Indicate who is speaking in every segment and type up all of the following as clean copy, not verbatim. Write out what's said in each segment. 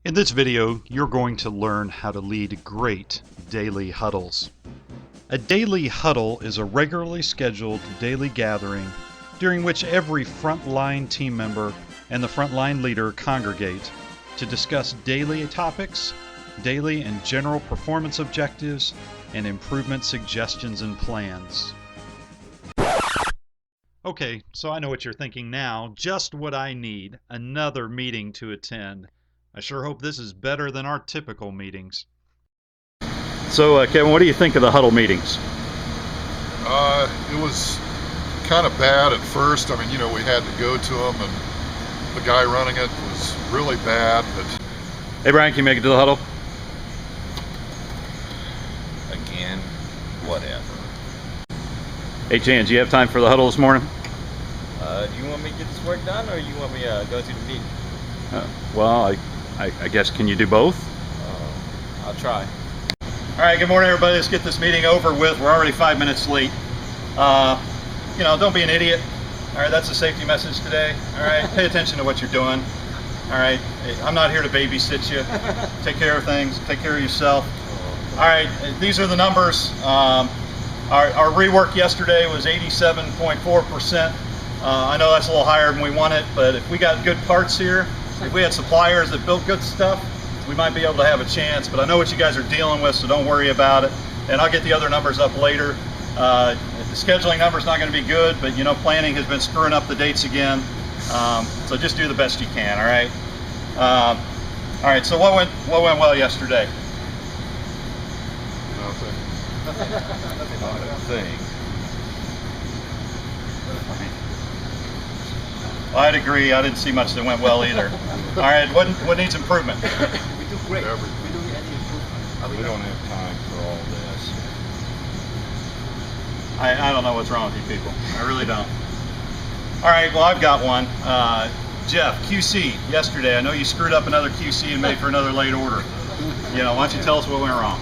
Speaker 1: In this video, you're going to learn how to lead great daily huddles. A daily huddle is a regularly scheduled daily gathering during which every frontline team member and the frontline leader congregate to discuss daily topics, daily and general performance objectives, and improvement suggestions and plans. Okay, so I know what you're thinking now. Just what I need, another meeting to attend. I sure hope this is better than our typical meetings. So, Kevin, what do you think of the huddle meetings?
Speaker 2: It was kind of bad at first. I mean, we had to go to them, and the guy running it was really bad. But
Speaker 1: hey, Brian, can you make it to the huddle?
Speaker 3: Again, whatever.
Speaker 1: Hey, Jan, do you have time for the huddle this morning?
Speaker 3: Do you want me to get this work done, or you want me to go to the meeting?
Speaker 1: Well, I guess, can you do both?
Speaker 3: I'll try.
Speaker 1: All right, good morning, everybody. Let's get this meeting over with. We're already 5 minutes late. Don't be an idiot. All right, that's a safety message today. All right, pay attention to what you're doing. All right, I'm not here to babysit you. Take care of things. Take care of yourself. All right, these are the numbers. Our rework yesterday was 87.4%. I know that's a little higher than we wanted, but if we got good parts here, if we had suppliers that built good stuff, we might be able to have a chance. But I know what you guys are dealing with, so don't worry about it. And I'll get the other numbers up later. The scheduling number's not going to be good, but planning has been screwing up the dates again. So just do the best you can. All right. All right. So what went well yesterday?
Speaker 2: Nothing.
Speaker 3: Not a thing.
Speaker 1: Well, I'd agree. I didn't see much that went well either. All right. What needs improvement?
Speaker 4: We do great.
Speaker 2: Everything.
Speaker 4: We don't need any improvement.
Speaker 3: We don't have time for all this.
Speaker 1: I don't know what's wrong with you people. I really don't. All right, well, I've got one. Jeff, QC, yesterday. I know you screwed up another QC and made for another late order. Why don't you tell us what went wrong?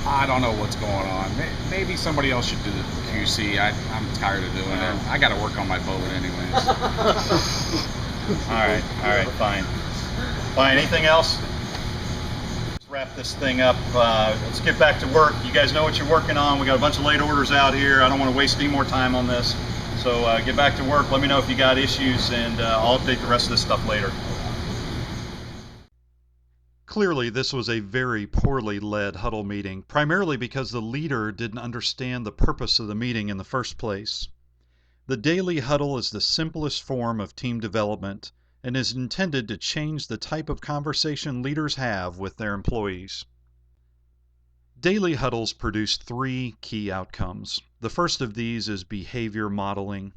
Speaker 5: I don't know what's going on. Maybe somebody else should do the QC. I'm tired of doing it. I got to work on my boat anyways.
Speaker 1: All right, fine. Fine, anything else? Let's wrap this thing up. Let's get back to work. You guys know what you're working on. We got a bunch of late orders out here. I don't want to waste any more time on this. So get back to work. Let me know if you got issues, and I'll update the rest of this stuff later. Clearly, this was a very poorly led huddle meeting, primarily because the leader didn't understand the purpose of the meeting in the first place. The daily huddle is the simplest form of team development and is intended to change the type of conversation leaders have with their employees. Daily huddles produce 3 key outcomes. The first of these is behavior modeling.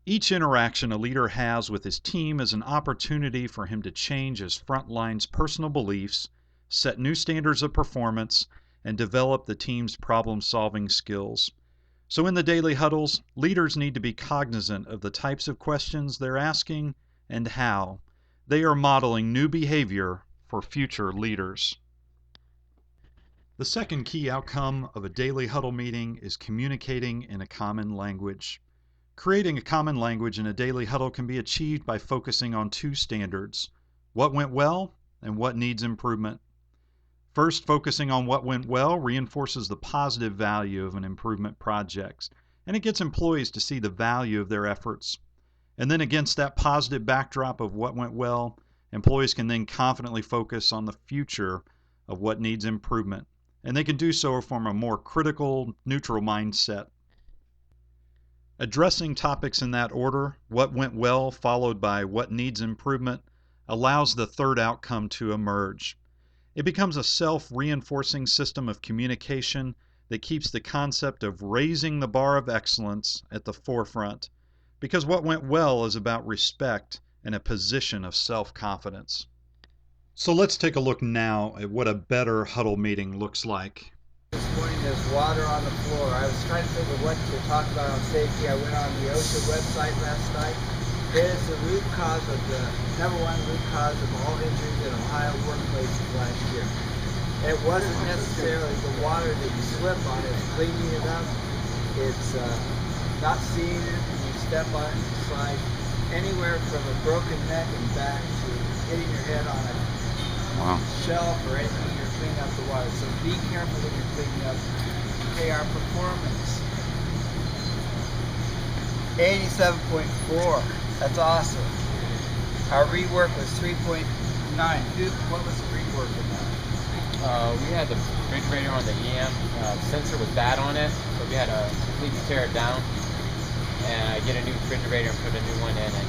Speaker 1: Each interaction a leader has with his team is an opportunity for him to change his frontline's personal beliefs, set new standards of performance, and develop the team's problem-solving skills. So in the daily huddles, leaders need to be cognizant of the types of questions they're asking and how they are modeling new behavior for future leaders. The second key outcome of a daily huddle meeting is communicating in a common language. Creating a common language in a daily huddle can be achieved by focusing on 2 standards: what went well and what needs improvement. First, focusing on what went well reinforces the positive value of an improvement project, and it gets employees to see the value of their efforts. And then against that positive backdrop of what went well, employees can then confidently focus on the future of what needs improvement, and they can do so from a more critical, neutral mindset. Addressing topics in that order, what went well followed by what needs improvement, allows the third outcome to emerge. It becomes a self-reinforcing system of communication that keeps the concept of raising the bar of excellence at the forefront, because what went well is about respect and a position of self-confidence. So let's take a look now at what a better huddle meeting looks like.
Speaker 4: This morning there's water on the floor. I was trying to think of what to talk about on safety. I went on the OSHA website last night. It is the root cause of the #1 root cause of all injuries in Ohio workplaces last year. It wasn't necessarily the water that you slip on, it's cleaning it up. It's not seeing it when you step on it. It's like anywhere from a broken neck and back to hitting your head on a
Speaker 6: Wow.
Speaker 4: shelf or anything you're cleaning up the water. So be careful when you're cleaning up. Okay, our performance. 87.4. That's awesome. Our rework was 3.9. Duke, what was the rework of that?
Speaker 3: We had the refrigerator on the EM. Sensor was bad on it, so we had to completely tear it down and get a new refrigerator and put a new one in it.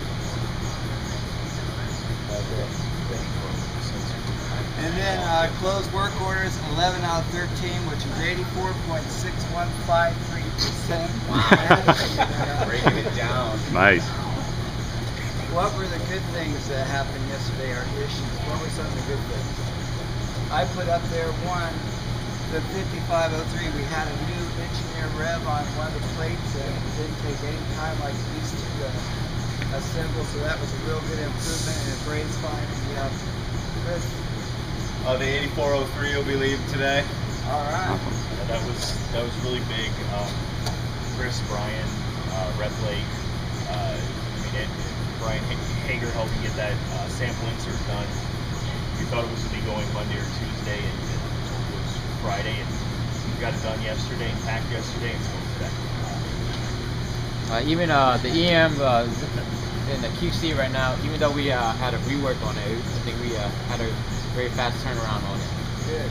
Speaker 3: That was it.
Speaker 4: And then closed work orders, 11 out of 13, which is 84.6153%.
Speaker 3: Breaking it down.
Speaker 6: Nice.
Speaker 4: What were the good things that happened yesterday, our issues? What were some of the good things? I put up there one, the 5503, we had a new engineer rev on one of the plates and it didn't take any time like it used to assemble, so that was a real good improvement and it brains fine. And we have Chris.
Speaker 7: The 8403 will be leaving today.
Speaker 4: All right.
Speaker 7: That was really big. Chris, Brian, Rep Lake, Brian Hager helped me get that sample insert done. We thought it was going to be going Monday or Tuesday, and it was Friday, and we got it done yesterday and packed yesterday, and it's going today.
Speaker 3: Even the EM in the QC right now, even though we had a rework on it, I think we had a very fast turnaround on it.
Speaker 4: Good.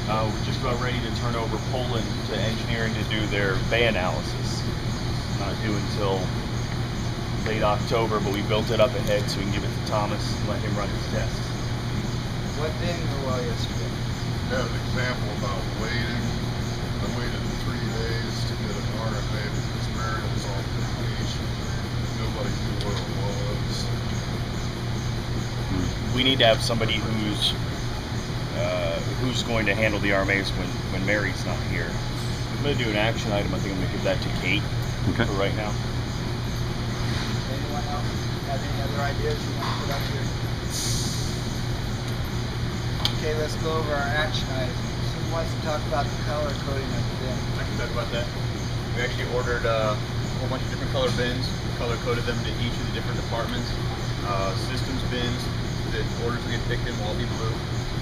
Speaker 7: We're just about ready to turn over Poland to engineering to do their bay analysis. Not due until late October, but we built it up ahead so we can give it to Thomas and let him run his tests.
Speaker 4: What didn't go well yesterday?
Speaker 2: I had an example about waiting. I waited 3 days to get an RFA because Mary was on vacation. Nobody knew where it was.
Speaker 7: We need to have somebody who's going to handle the RMAs when Mary's not here. I'm going to do an action item. I think I'm going to give that to Kate for right now.
Speaker 4: Anyone else have any other ideas you want to put up here? Okay, let's go over our action items. Who wants to talk about the color coding of the bin?
Speaker 7: I can talk about that. We actually ordered a whole bunch of different color bins. We color coded them to each of the different departments. Systems bins, the orders we get picked in will all be blue.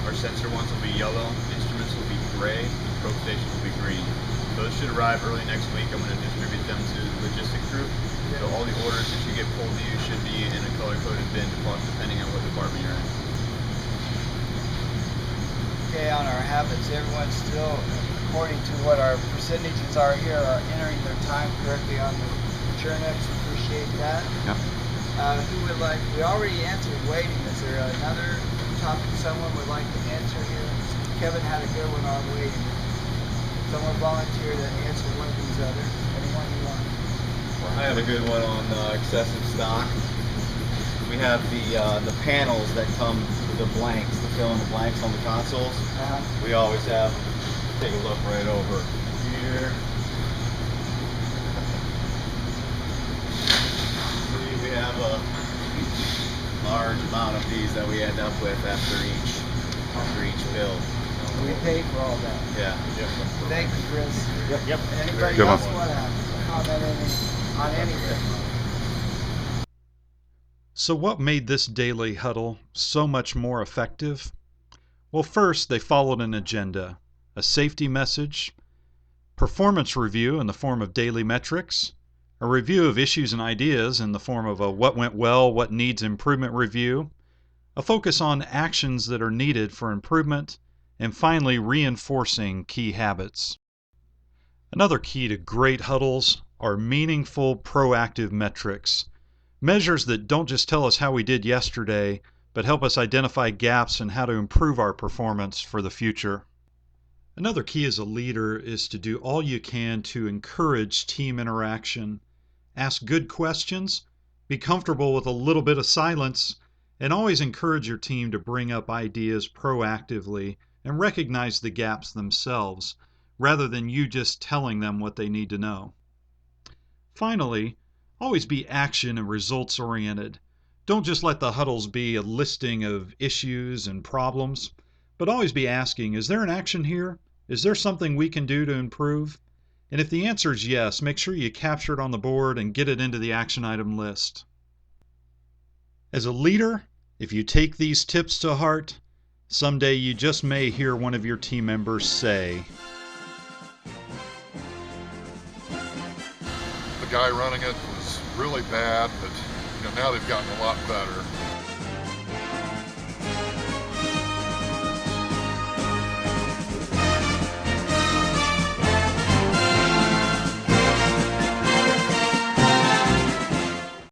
Speaker 7: Our sensor ones will be yellow. Instruments will be gray. Probe stations will be green. Those should arrive early next week. I'm going to distribute them to the logistics group. So all the orders that you get pulled to you should be in a color-coded bin depending on what department you're in.
Speaker 4: Okay, on our habits, everyone's still, according to what our percentages are here, are entering their time correctly on the Churnex. Appreciate that.
Speaker 6: Yep.
Speaker 4: Who would like, we already answered waiting. Is there another topic someone would like to answer here? Kevin had a good one on waiting. Someone volunteer to answer one of these others. Anyone you want?
Speaker 7: I have a good one on excessive stock. We have the panels that come with the blanks, to fill in the blanks on the consoles. We always have, take a look right over here. See, we have a large amount of these that we end up with after each build.
Speaker 4: We paid for all that.
Speaker 7: Yeah. Yep.
Speaker 4: Thank you, Chris.
Speaker 7: Yep.
Speaker 4: Anybody
Speaker 6: Good
Speaker 4: else
Speaker 6: one.
Speaker 4: want to comment on anything?
Speaker 1: So, what made this daily huddle so much more effective? Well, first, they followed an agenda, a safety message, performance review in the form of daily metrics, a review of issues and ideas in the form of a what went well, what needs improvement review, a focus on actions that are needed for improvement, and finally, reinforcing key habits. Another key to great huddles are meaningful, proactive metrics. Measures that don't just tell us how we did yesterday, but help us identify gaps and how to improve our performance for the future. Another key as a leader is to do all you can to encourage team interaction. Ask good questions, be comfortable with a little bit of silence, and always encourage your team to bring up ideas proactively and recognize the gaps themselves, rather than you just telling them what they need to know. Finally, always be action and results oriented. Don't just let the huddles be a listing of issues and problems, but always be asking, is there an action here? Is there something we can do to improve? And if the answer is yes, make sure you capture it on the board and get it into the action item list. As a leader, If you take these tips to heart, someday you just may hear one of your team members say,
Speaker 2: The guy running it was really bad, but now they've gotten a lot better.